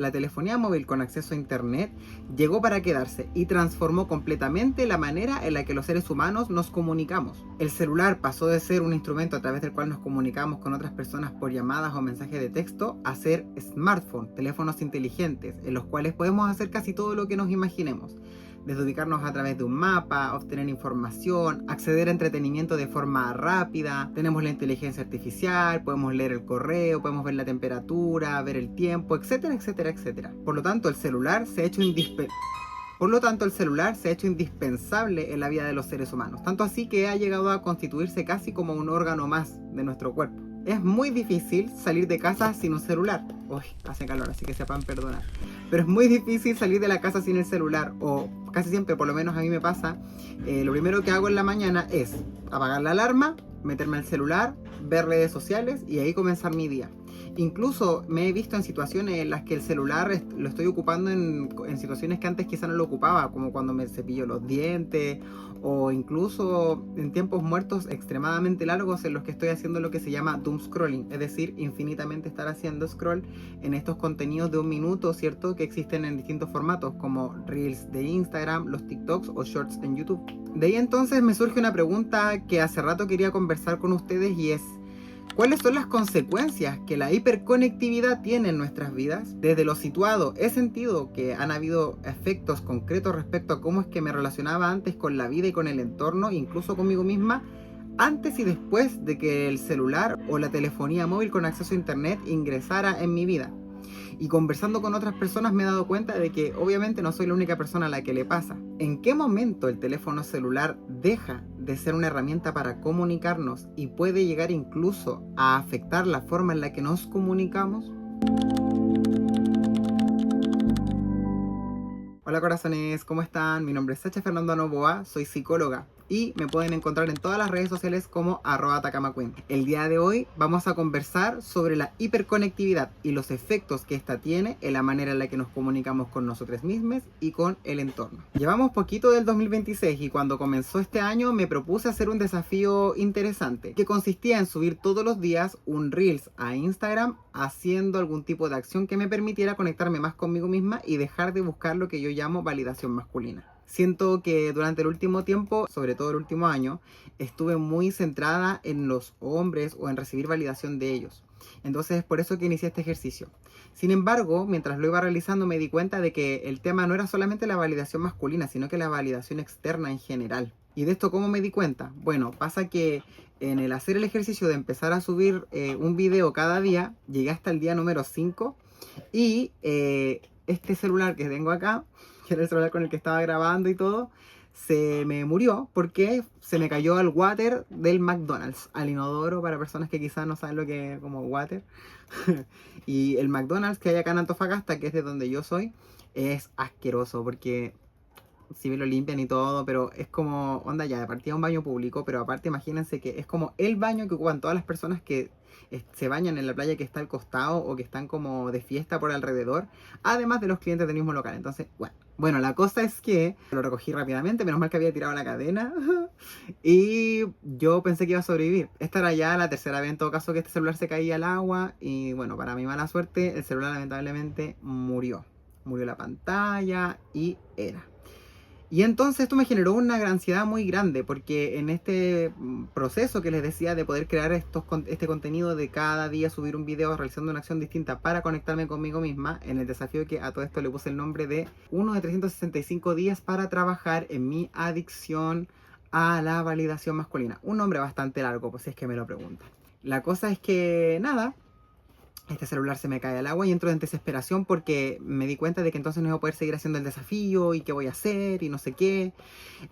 La telefonía móvil con acceso a internet llegó para quedarse y transformó completamente la manera en la que los seres humanos nos comunicamos. El celular pasó de ser un instrumento a través del cual nos comunicamos con otras personas por llamadas o mensajes de texto a ser smartphone, teléfonos inteligentes, en los cuales podemos hacer casi todo lo que nos imaginemos. Desde ubicarnos a través de un mapa, obtener información, acceder a entretenimiento de forma rápida, tenemos la inteligencia artificial, podemos leer el correo, podemos ver la temperatura, ver el tiempo, etcétera, etcétera, etcétera. Por lo tanto, el celular se ha hecho indispensable en la vida de los seres humanos, tanto así que ha llegado a constituirse casi como un órgano más de nuestro cuerpo. Es muy difícil salir de casa sin un celular. Uy, hace calor, así que sepan perdonar. Pero es muy difícil salir de la casa sin el celular, o casi siempre, por lo menos a mí me pasa. Lo primero que hago en la mañana es apagar la alarma, meterme al celular, ver redes sociales y ahí comenzar mi día. Incluso me he visto en situaciones en las que el celular lo estoy ocupando en situaciones que antes quizá no lo ocupaba, como cuando me cepillo los dientes, o incluso en tiempos muertos extremadamente largos en los que estoy haciendo lo que se llama doom scrolling, es decir, infinitamente estar haciendo scroll en estos contenidos de 1 minuto, ¿cierto? Que existen en distintos formatos como Reels de Instagram, los TikToks o Shorts en YouTube. De ahí entonces me surge una pregunta que hace rato quería conversar con ustedes y es: ¿cuáles son las consecuencias que la hiperconectividad tiene en nuestras vidas? Desde lo situado, he sentido que han habido efectos concretos respecto a cómo es que me relacionaba antes con la vida y con el entorno, incluso conmigo misma, antes y después de que el celular o la telefonía móvil con acceso a internet ingresara en mi vida. Y conversando con otras personas me he dado cuenta de que obviamente no soy la única persona a la que le pasa. ¿En qué momento el teléfono celular deja de ser una herramienta para comunicarnos y puede llegar incluso a afectar la forma en la que nos comunicamos? Hola corazones, ¿cómo están? Mi nombre es Sacha Fernando Novoa, soy psicóloga y me pueden encontrar en todas las redes sociales como @atacamaqueen. El día de hoy vamos a conversar sobre la hiperconectividad y los efectos que esta tiene en la manera en la que nos comunicamos con nosotros mismos y con el entorno. Llevamos poquito del 2026 y cuando comenzó este año me propuse hacer un desafío interesante que consistía en subir todos los días un Reels a Instagram haciendo algún tipo de acción que me permitiera conectarme más conmigo misma y dejar de buscar lo que yo llamo validación masculina. Siento que durante el último tiempo, sobre todo el último año, estuve muy centrada en los hombres o en recibir validación de ellos. Entonces es por eso que inicié este ejercicio. Sin embargo, mientras lo iba realizando me di cuenta de que el tema no era solamente la validación masculina, sino que la validación externa en general. ¿Y de esto cómo me di cuenta? Bueno, pasa que en el hacer el ejercicio de empezar a subir un video cada día, llegué hasta el día número 5 y este celular que tengo acá, que era el celular con el que estaba grabando y todo, se me murió porque se me cayó al water del McDonald's, al inodoro, para personas que quizás no saben lo que es como water. Y el McDonald's que hay acá en Antofagasta, que es de donde yo soy, es asqueroso porque si bien lo limpian y todo, pero es como, onda ya, de partida un baño público, pero aparte imagínense que es como el baño que ocupan todas las personas que se bañan en la playa que está al costado o que están como de fiesta por alrededor, además de los clientes del mismo local. Entonces, bueno, la cosa es que lo recogí rápidamente, menos mal que había tirado la cadena y yo pensé que iba a sobrevivir. Esta era ya la tercera vez en todo caso que este celular se caía al agua y bueno, para mi mala suerte, el celular lamentablemente murió. Murió la pantalla y era. Y entonces esto me generó una ansiedad muy grande porque en este proceso que les decía de poder crear este contenido de cada día subir un video realizando una acción distinta para conectarme conmigo misma, en el desafío que a todo esto le puse el nombre de uno de 365 días para trabajar en mi adicción a la validación masculina. Un nombre bastante largo, pues si es que me lo preguntan. La cosa es que nada, este celular se me cae al agua y entro en desesperación porque me di cuenta de que entonces no iba a poder seguir haciendo el desafío y qué voy a hacer y no sé qué.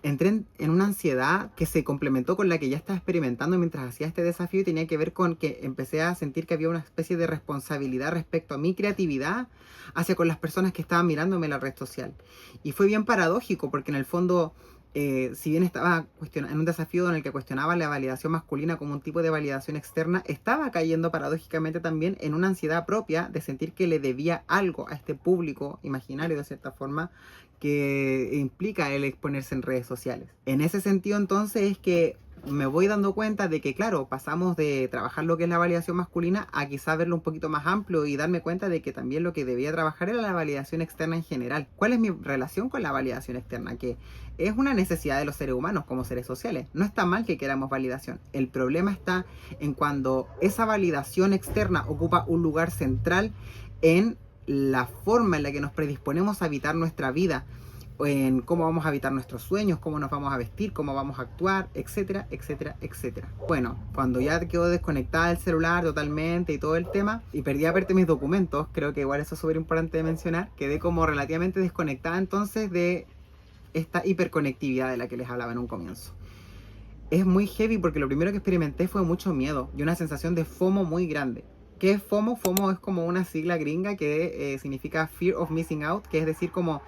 Entré en una ansiedad que se complementó con la que ya estaba experimentando mientras hacía este desafío y tenía que ver con que empecé a sentir que había una especie de responsabilidad respecto a mi creatividad hacia con las personas que estaban mirándome en la red social. Y fue bien paradójico porque en el fondo, si bien estaba en un desafío en el que cuestionaba la validación masculina como un tipo de validación externa, estaba cayendo paradójicamente también en una ansiedad propia de sentir que le debía algo a este público imaginario de cierta forma que implica el exponerse en redes sociales. En ese sentido, entonces, es que me voy dando cuenta de que, claro, pasamos de trabajar lo que es la validación masculina a quizá verlo un poquito más amplio y darme cuenta de que también lo que debía trabajar era la validación externa en general. ¿Cuál es mi relación con la validación externa? Que es una necesidad de los seres humanos como seres sociales. No está mal que queramos validación. El problema está en cuando esa validación externa ocupa un lugar central en la forma en la que nos predisponemos a habitar nuestra vida, en cómo vamos a habitar nuestros sueños, cómo nos vamos a vestir, cómo vamos a actuar, etcétera, etcétera, etcétera. Bueno, cuando ya quedó desconectada el celular totalmente y todo el tema, y perdí aparte mis documentos, creo que igual eso es súper importante de mencionar, quedé como relativamente desconectada entonces de esta hiperconectividad de la que les hablaba en un comienzo. Es muy heavy porque lo primero que experimenté fue mucho miedo y una sensación de FOMO muy grande. ¿Qué es FOMO? FOMO es como una sigla gringa que significa Fear of Missing Out, que es decir, como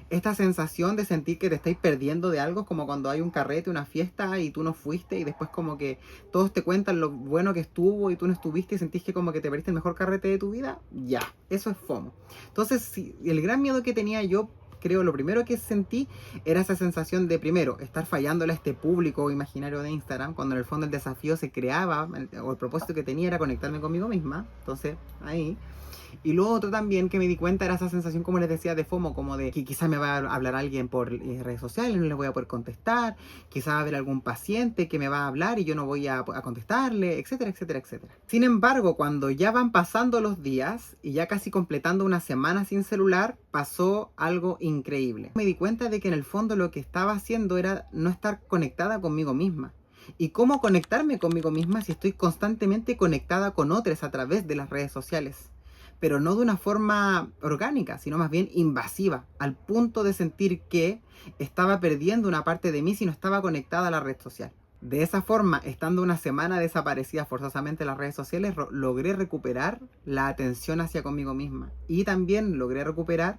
esta sensación de sentir que te estáis perdiendo de algo, como cuando hay un carrete, una fiesta y tú no fuiste y después como que todos te cuentan lo bueno que estuvo y tú no estuviste y sentís que como que te perdiste el mejor carrete de tu vida. Ya, eso es FOMO. Entonces, sí, el gran miedo que tenía yo, creo, lo primero que sentí era esa sensación de, primero, estar fallándole a este público imaginario de Instagram, cuando en el fondo el desafío se creaba, o el propósito que tenía era conectarme conmigo misma. Entonces, ahí. Y lo otro también que me di cuenta era esa sensación, como les decía, de FOMO, como de que quizás me va a hablar alguien por redes sociales, no le voy a poder contestar, quizás va a haber algún paciente que me va a hablar y yo no voy a contestarle, etcétera, etcétera, etcétera. Sin embargo, cuando ya van pasando los días y ya casi completando una semana sin celular, pasó algo increíble. Me di cuenta de que en el fondo lo que estaba haciendo era no estar conectada conmigo misma. ¿Y cómo conectarme conmigo misma si estoy constantemente conectada con otros a través de las redes sociales? Pero no de una forma orgánica, sino más bien invasiva, al punto de sentir que estaba perdiendo una parte de mí si no estaba conectada a la red social. De esa forma, estando una semana desaparecida forzosamente en las redes sociales, logré recuperar la atención hacia conmigo misma. Y también logré recuperar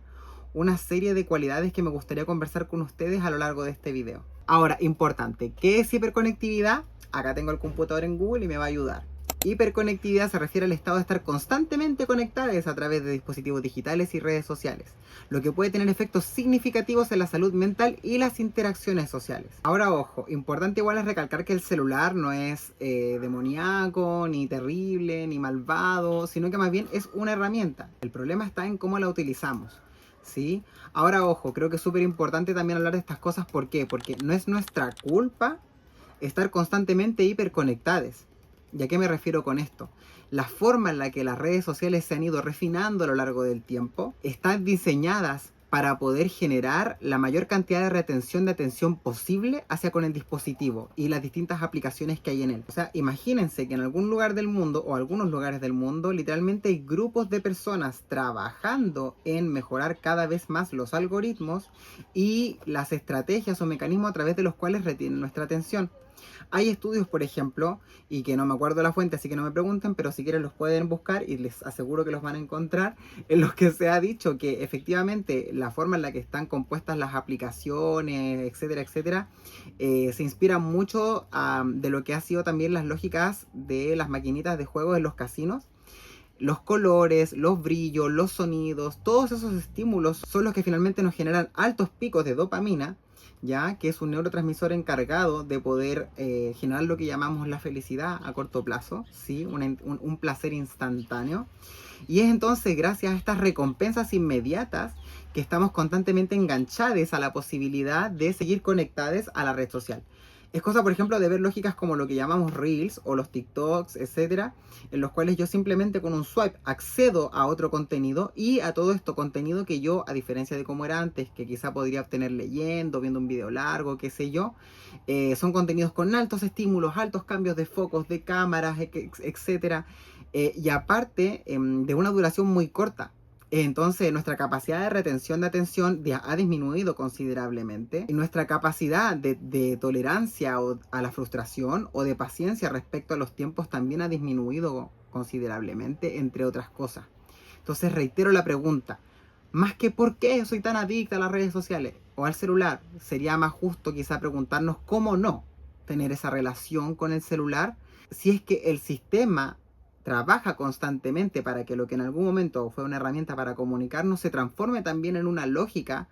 una serie de cualidades que me gustaría conversar con ustedes a lo largo de este video. Ahora, importante, ¿qué es hiperconectividad? Acá tengo el computador en Google y me va a ayudar. Hiperconectividad se refiere al estado de estar constantemente conectados a través de dispositivos digitales y redes sociales, lo que puede tener efectos significativos en la salud mental y las interacciones sociales. Ahora, ojo, importante igual es recalcar que el celular no es demoníaco, ni terrible, ni malvado, sino que más bien es una herramienta. El problema está en cómo la utilizamos. ¿Sí? Ahora, ojo, creo que es súper importante también hablar de estas cosas. ¿Por qué? Porque no es nuestra culpa estar constantemente hiperconectados. ¿Y a qué me refiero con esto? La forma en la que las redes sociales se han ido refinando a lo largo del tiempo están diseñadas para poder generar la mayor cantidad de retención de atención posible hacia con el dispositivo y las distintas aplicaciones que hay en él. O sea, imagínense que en algún lugar del mundo o algunos lugares del mundo literalmente hay grupos de personas trabajando en mejorar cada vez más los algoritmos y las estrategias o mecanismos a través de los cuales retienen nuestra atención. Hay estudios, por ejemplo, y que no me acuerdo la fuente, así que no me pregunten, pero si quieren los pueden buscar y les aseguro que los van a encontrar, en los que se ha dicho que efectivamente la forma en la que están compuestas las aplicaciones, etcétera, etcétera, se inspira mucho de lo que ha sido también las lógicas de las maquinitas de juegos en los casinos. Los colores, los brillos, los sonidos, todos esos estímulos son los que finalmente nos generan altos picos de dopamina, ya que es un neurotransmisor encargado de poder generar lo que llamamos la felicidad a corto plazo, ¿sí? Un placer instantáneo. Y es entonces gracias a estas recompensas inmediatas que estamos constantemente enganchados a la posibilidad de seguir conectados a la red social. Es cosa, por ejemplo, de ver lógicas como lo que llamamos Reels o los TikToks, etcétera, en los cuales yo simplemente con un swipe accedo a otro contenido y a todo esto contenido que yo, a diferencia de como era antes, que quizá podría obtener leyendo, viendo un video largo, qué sé yo, son contenidos con altos estímulos, altos cambios de focos, de cámaras, etcétera, y aparte de una duración muy corta. Entonces nuestra capacidad de retención de atención ha disminuido considerablemente y nuestra capacidad de tolerancia a la frustración o de paciencia respecto a los tiempos también ha disminuido considerablemente, entre otras cosas. Entonces reitero la pregunta, más que por qué soy tan adicta a las redes sociales o al celular, sería más justo quizá preguntarnos cómo no tener esa relación con el celular si es que el sistema trabaja constantemente para que lo que en algún momento fue una herramienta para comunicarnos se transforme también en una lógica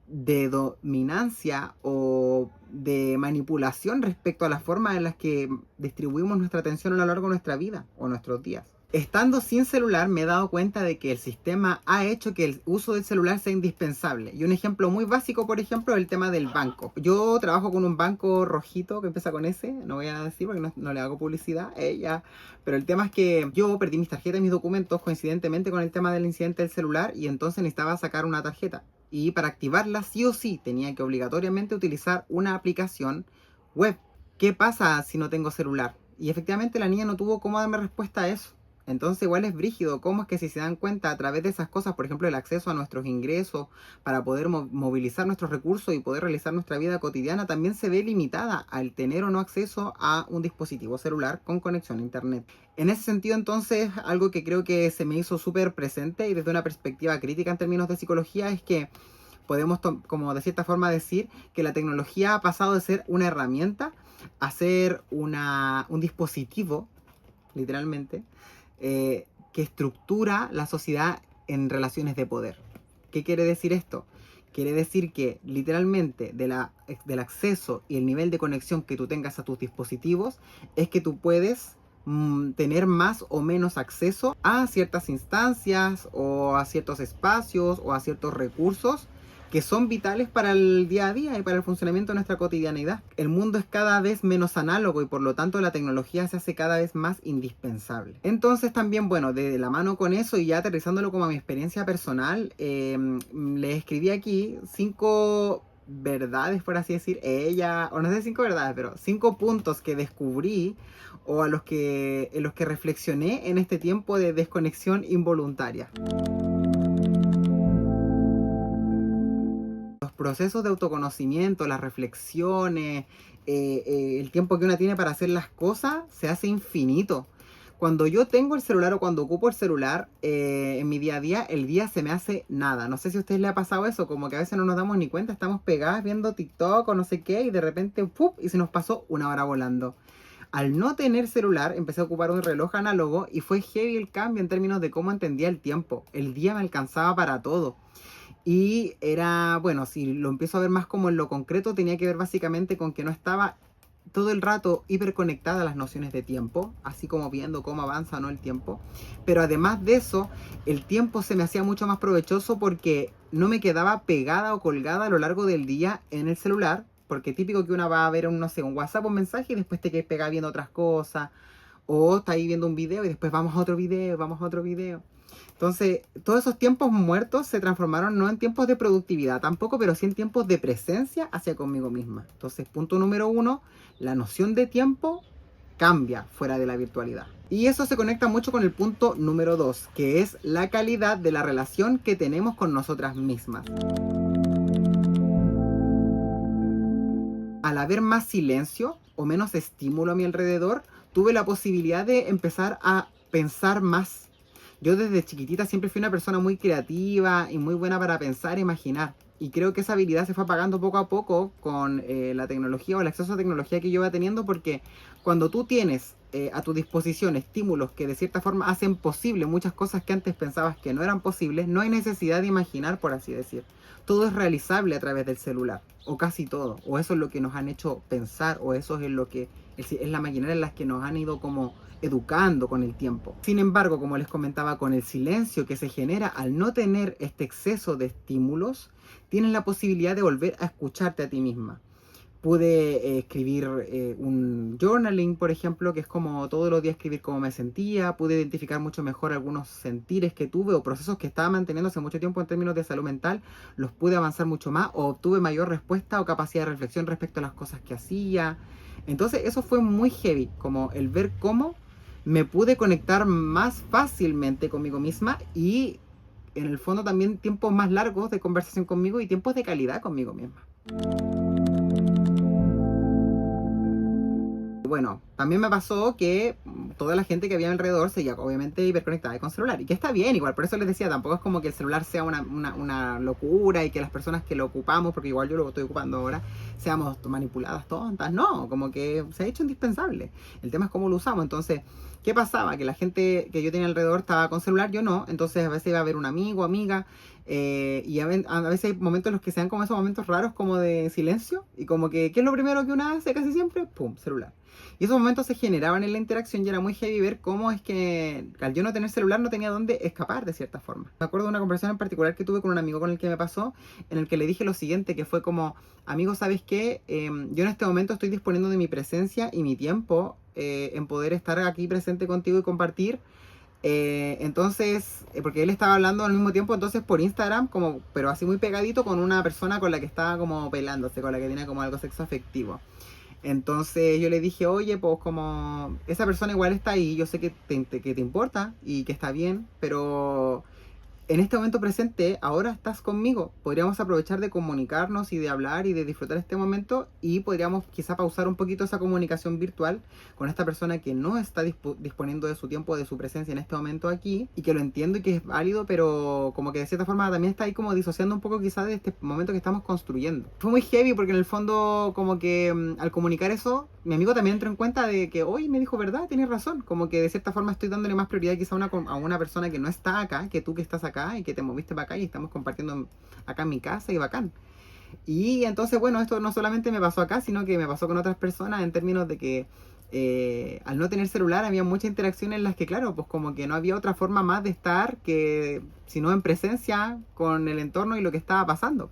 de dominancia o de manipulación respecto a la forma en las que distribuimos nuestra atención a lo largo de nuestra vida o nuestros días. Estando sin celular me he dado cuenta de que el sistema ha hecho que el uso del celular sea indispensable. Y un ejemplo muy básico, por ejemplo, es el tema del banco. Yo trabajo con un banco rojito que empieza con S, no voy a decir porque no le hago publicidad a ella. Pero el tema es que yo perdí mis tarjetas y mis documentos coincidentemente con el tema del incidente del celular y entonces necesitaba sacar una tarjeta. Y para activarla sí o sí tenía que obligatoriamente utilizar una aplicación web. ¿Qué pasa si no tengo celular? Y efectivamente la niña no tuvo cómo darme respuesta a eso. Entonces igual es brígido, cómo es que si se dan cuenta a través de esas cosas, por ejemplo el acceso a nuestros ingresos para poder movilizar nuestros recursos y poder realizar nuestra vida cotidiana, también se ve limitada al tener o no acceso a un dispositivo celular con conexión a internet. En ese sentido entonces algo que creo que se me hizo súper presente y desde una perspectiva crítica en términos de psicología es que podemos como de cierta forma decir que la tecnología ha pasado de ser una herramienta a ser un dispositivo, literalmente, que estructura la sociedad en relaciones de poder. ¿Qué quiere decir esto? Quiere decir que literalmente del acceso y el nivel de conexión que tú tengas a tus dispositivos es que tú puedes tener más o menos acceso a ciertas instancias o a ciertos espacios o a ciertos recursos que son vitales para el día a día y para el funcionamiento de nuestra cotidianidad. El mundo es cada vez menos análogo y por lo tanto la tecnología se hace cada vez más indispensable. Entonces también, bueno, de la mano con eso y ya aterrizándolo como a mi experiencia personal, le escribí aquí 5 verdades, por así decir, o no sé 5 verdades, pero 5 puntos que descubrí o en los que reflexioné en este tiempo de desconexión involuntaria. Los procesos de autoconocimiento, las reflexiones, el tiempo que uno tiene para hacer las cosas se hace infinito. Cuando yo tengo el celular o cuando ocupo el celular en mi día a día, el día se me hace nada. No sé si a ustedes les ha pasado eso, como que a veces no nos damos ni cuenta, estamos pegadas viendo TikTok o no sé qué y de repente ¡pup! Y se nos pasó una hora volando. Al no tener celular, empecé a ocupar un reloj análogo y fue heavy el cambio en términos de cómo entendía el tiempo. El día me alcanzaba para todo. Y era, bueno, si lo empiezo a ver más como en lo concreto, tenía que ver básicamente con que no estaba todo el rato hiperconectada a las nociones de tiempo, así como viendo cómo avanza o no el tiempo. Pero además de eso, el tiempo se me hacía mucho más provechoso porque no me quedaba pegada o colgada a lo largo del día en el celular, porque típico que uno va a ver un, no sé, un WhatsApp, un mensaje y después te quedas pegada viendo otras cosas, o está ahí viendo un video y después vamos a otro video, vamos a otro video. Entonces, todos esos tiempos muertos se transformaron no en tiempos de productividad tampoco, pero sí en tiempos de presencia hacia conmigo misma. Entonces, punto número 1, la noción de tiempo cambia fuera de la virtualidad. Y eso se conecta mucho con el punto número 2, que es la calidad de la relación que tenemos con nosotras mismas. Al haber más silencio o menos estímulo a mi alrededor, tuve la posibilidad de empezar a pensar más. Yo desde chiquitita siempre fui una persona muy creativa y muy buena para pensar e imaginar. Y creo que esa habilidad se fue apagando poco a poco con la tecnología o el acceso a tecnología que yo iba teniendo, porque cuando tú tienes a tu disposición estímulos que de cierta forma hacen posible muchas cosas que antes pensabas que no eran posibles, no hay necesidad de imaginar, por así decir. Todo es realizable a través del celular, o casi todo, o eso es lo que nos han hecho pensar, o eso es lo que es la maquinaria en la que nos han ido como educando con el tiempo. Sin embargo, como les comentaba, con el silencio que se genera al no tener este exceso de estímulos, tienes la posibilidad de volver a escucharte a ti misma. Pude escribir un journaling, por ejemplo, que es como todos los días escribir cómo me sentía. Pude identificar mucho mejor algunos sentires que tuve o procesos que estaba manteniendo hace mucho tiempo en términos de salud mental. Los pude avanzar mucho más o obtuve mayor respuesta o capacidad de reflexión respecto a las cosas que hacía. Entonces eso fue muy heavy, como el ver cómo me pude conectar más fácilmente conmigo misma y en el fondo también tiempos más largos de conversación conmigo y tiempos de calidad conmigo misma. bueno, también me pasó que toda la gente que había alrededor seguía obviamente hiperconectada y con celular. Y que está bien, igual, por eso les decía, tampoco es como que el celular sea una locura y que las personas que lo ocupamos, porque igual yo lo estoy ocupando ahora, seamos manipuladas tontas. No, como que se ha hecho indispensable. El tema es cómo lo usamos. Entonces, ¿qué pasaba? Que la gente que yo tenía alrededor estaba con celular, yo no. Entonces a veces iba a ver un amigo, amiga, y a veces hay momentos en los que se dan como esos momentos raros como de silencio. Y como que, ¿qué es lo primero que uno hace casi siempre? ¡Pum! Celular. Y esos momentos se generaban en la interacción y era muy heavy ver cómo es que al yo no tener celular no tenía dónde escapar de cierta forma. Me acuerdo de una conversación en particular que tuve con un amigo con el que me pasó, en el que le dije lo siguiente, que fue como, amigo, ¿sabes qué? Yo en este momento estoy disponiendo de mi presencia y mi tiempo en poder estar aquí presente contigo y compartir. Entonces, porque él estaba hablando al mismo tiempo, entonces por Instagram, como, pero así muy pegadito con una persona con la que estaba como pelándose, con la que tenía como algo sexo afectivo. Entonces yo le dije, oye, pues como esa persona igual está ahí, yo sé que te importa y que está bien, pero en este momento presente, ahora estás conmigo. Podríamos aprovechar de comunicarnos y de hablar y de disfrutar este momento y podríamos quizá pausar un poquito esa comunicación virtual con esta persona que no está disponiendo de su tiempo, de su presencia en este momento aquí y que lo entiendo y que es válido, pero como que de cierta forma también está ahí como disociando un poco quizá de este momento que estamos construyendo. Fue muy heavy porque en el fondo como que al comunicar eso, mi amigo también entró en cuenta de que hoy me dijo, verdad, tienes razón, como que de cierta forma estoy dándole más prioridad quizá a una persona que no está acá, que tú que estás acá y que te moviste para acá y estamos compartiendo acá en mi casa y bacán. Y entonces, bueno, esto no solamente me pasó acá, sino que me pasó con otras personas en términos de que al no tener celular había muchas interacciones en las que, claro, pues como que no había otra forma más de estar que sino en presencia con el entorno y lo que estaba pasando.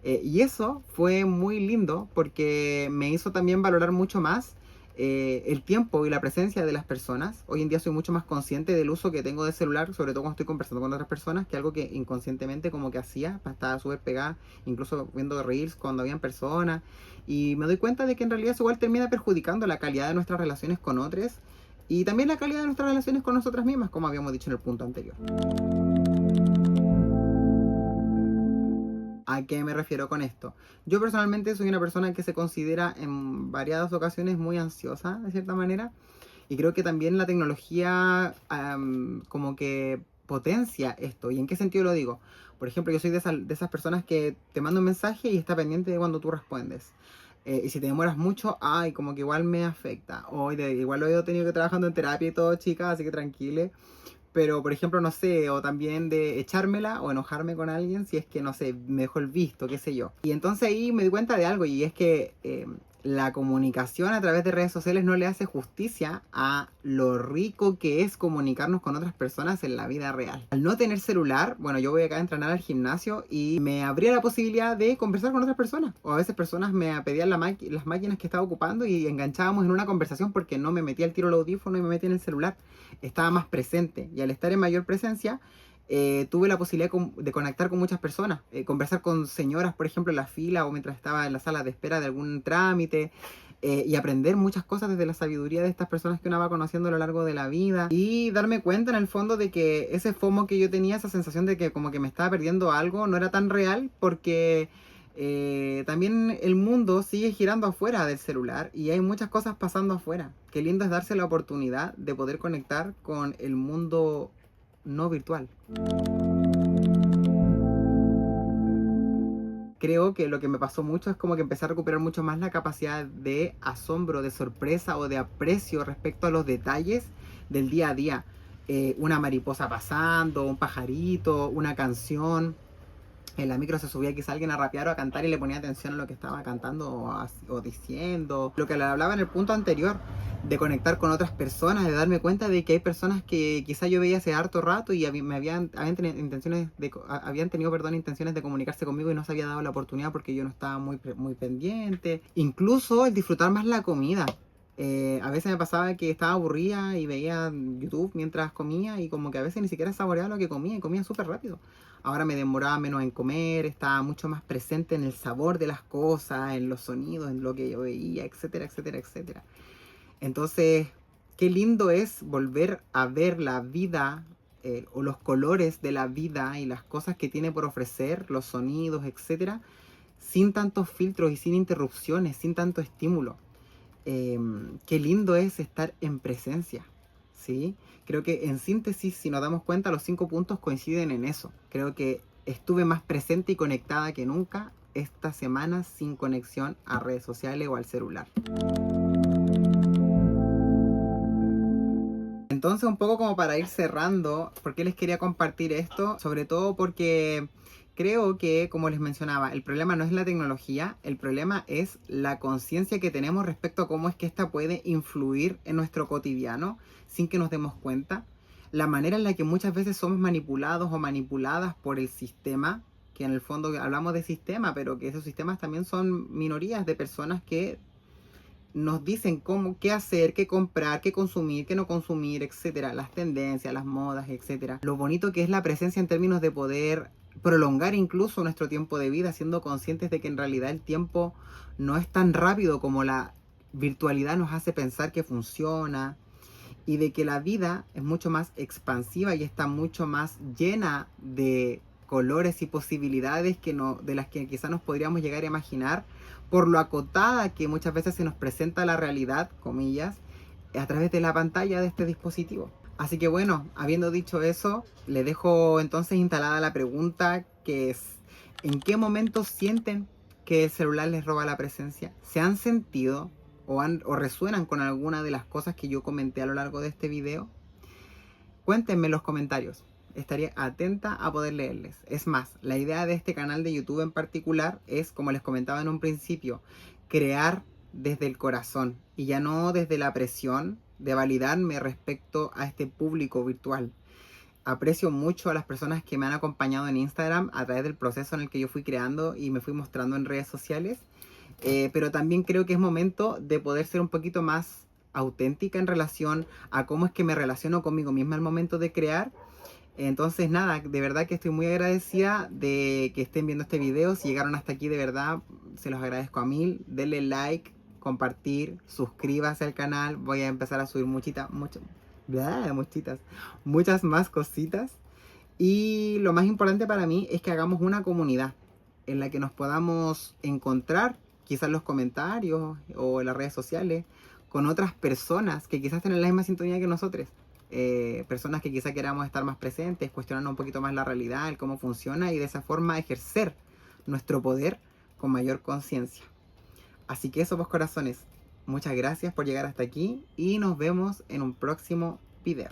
Y eso fue muy lindo porque me hizo también valorar mucho más el tiempo y la presencia de las personas. Hoy en día soy mucho más consciente del uso que tengo de celular, sobre todo cuando estoy conversando con otras personas, que algo que inconscientemente como que hacía, estaba súper pegada, incluso viendo reels cuando habían personas. Y me doy cuenta de que en realidad eso igual termina perjudicando la calidad de nuestras relaciones con otros y también la calidad de nuestras relaciones con nosotras mismas, como habíamos dicho en el punto anterior. ¿A qué me refiero con esto? Yo personalmente soy una persona que se considera en variadas ocasiones muy ansiosa, de cierta manera, y creo que también la tecnología como que potencia esto. ¿Y en qué sentido lo digo? Por ejemplo, yo soy de esas personas que te manda un mensaje y está pendiente de cuando tú respondes. Y si te demoras mucho, ay, como que igual me afecta. Igual lo he tenido que trabajando en terapia y todo, chicas, así que tranquile. Pero, por ejemplo, no sé, o también de echármela o enojarme con alguien si es que, no sé, me dejó el visto, qué sé yo. Y entonces ahí me di cuenta de algo y es que la comunicación a través de redes sociales no le hace justicia a lo rico que es comunicarnos con otras personas en la vida real. Al no tener celular, bueno, yo voy acá a entrenar al gimnasio y me abría la posibilidad de conversar con otras personas. O a veces personas me pedían las máquinas que estaba ocupando y enganchábamos en una conversación porque no me metía el tiro al audífono y me metía en el celular. Estaba más presente y al estar en mayor presencia tuve la posibilidad de conectar con muchas personas, conversar con señoras, por ejemplo, en la fila o mientras estaba en la sala de espera de algún trámite, y aprender muchas cosas desde la sabiduría de estas personas que uno va conociendo a lo largo de la vida y darme cuenta en el fondo de que ese FOMO que yo tenía, esa sensación de que como que me estaba perdiendo algo, no era tan real porque también el mundo sigue girando afuera del celular y hay muchas cosas pasando afuera. Qué lindo es darse la oportunidad de poder conectar con el mundo no virtual. Creo que lo que me pasó mucho es como que empecé a recuperar mucho más la capacidad de asombro, de sorpresa o de aprecio respecto a los detalles del día a día. Una mariposa pasando, un pajarito, una canción. En la micro se subía quizá alguien a rapear o a cantar y le ponía atención a lo que estaba cantando o diciendo. Lo que le hablaba en el punto anterior, de conectar con otras personas, de darme cuenta de que hay personas que quizá yo veía hace harto rato y habían tenido, perdón, intenciones de comunicarse conmigo y no se había dado la oportunidad porque yo no estaba muy pendiente. Incluso el disfrutar más la comida. A veces me pasaba que estaba aburrida y veía YouTube mientras comía y como que a veces ni siquiera saboreaba lo que comía y comía súper rápido. Ahora me demoraba menos en comer, estaba mucho más presente en el sabor de las cosas, en los sonidos, en lo que yo veía, etcétera, etcétera, etcétera. Entonces, qué lindo es volver a ver la vida o los colores de la vida y las cosas que tiene por ofrecer, los sonidos, etcétera, sin tantos filtros y sin interrupciones, sin tanto estímulo. qué lindo es estar en presencia, ¿sí? Creo que en síntesis, si nos damos cuenta, los 5 puntos coinciden en eso. Creo que estuve más presente y conectada que nunca esta semana sin conexión a redes sociales o al celular. Entonces, un poco como para ir cerrando, ¿por qué les quería compartir esto? Sobre todo porque creo que, como les mencionaba, el problema no es la tecnología, el problema es la conciencia que tenemos respecto a cómo es que esta puede influir en nuestro cotidiano sin que nos demos cuenta. La manera en la que muchas veces somos manipulados o manipuladas por el sistema, que en el fondo hablamos de sistema, pero que esos sistemas también son minorías de personas que nos dicen cómo, qué hacer, qué comprar, qué consumir, qué no consumir, etcétera, las tendencias, las modas, etcétera. Lo bonito que es la presencia en términos de poder prolongar incluso nuestro tiempo de vida, siendo conscientes de que en realidad el tiempo no es tan rápido como la virtualidad nos hace pensar que funciona, y de que la vida es mucho más expansiva y está mucho más llena de colores y posibilidades que no, de las que quizás nos podríamos llegar a imaginar, por lo acotada que muchas veces se nos presenta la realidad, comillas, a través de la pantalla de este dispositivo. Así que bueno, habiendo dicho eso, le dejo entonces instalada la pregunta, que es: ¿en qué momento sienten que el celular les roba la presencia? ¿Se han sentido o resuenan con alguna de las cosas que yo comenté a lo largo de este video? Cuéntenme en los comentarios. Estaré atenta a poder leerles. Es más, la idea de este canal de YouTube en particular es, como les comentaba en un principio, crear desde el corazón y ya no desde la presión de validarme respecto a este público virtual. Aprecio mucho a las personas que me han acompañado en Instagram a través del proceso en el que yo fui creando y me fui mostrando en redes sociales. Pero también creo que es momento de poder ser un poquito más auténtica en relación a cómo es que me relaciono conmigo misma al momento de crear. Entonces nada, de verdad que estoy muy agradecida de que estén viendo este video. Si llegaron hasta aquí, de verdad se los agradezco a mil. Denle like, compartir, suscríbase al canal. Voy a empezar a subir muchas más cositas. Y lo más importante para mí es que hagamos una comunidad en la que nos podamos encontrar, quizás en los comentarios o en las redes sociales, con otras personas que quizás tienen la misma sintonía que nosotros. Personas que quizás queramos estar más presentes, cuestionando un poquito más la realidad, el cómo funciona, y de esa forma ejercer nuestro poder con mayor conciencia. Así que eso, pues, corazones, muchas gracias por llegar hasta aquí y nos vemos en un próximo video.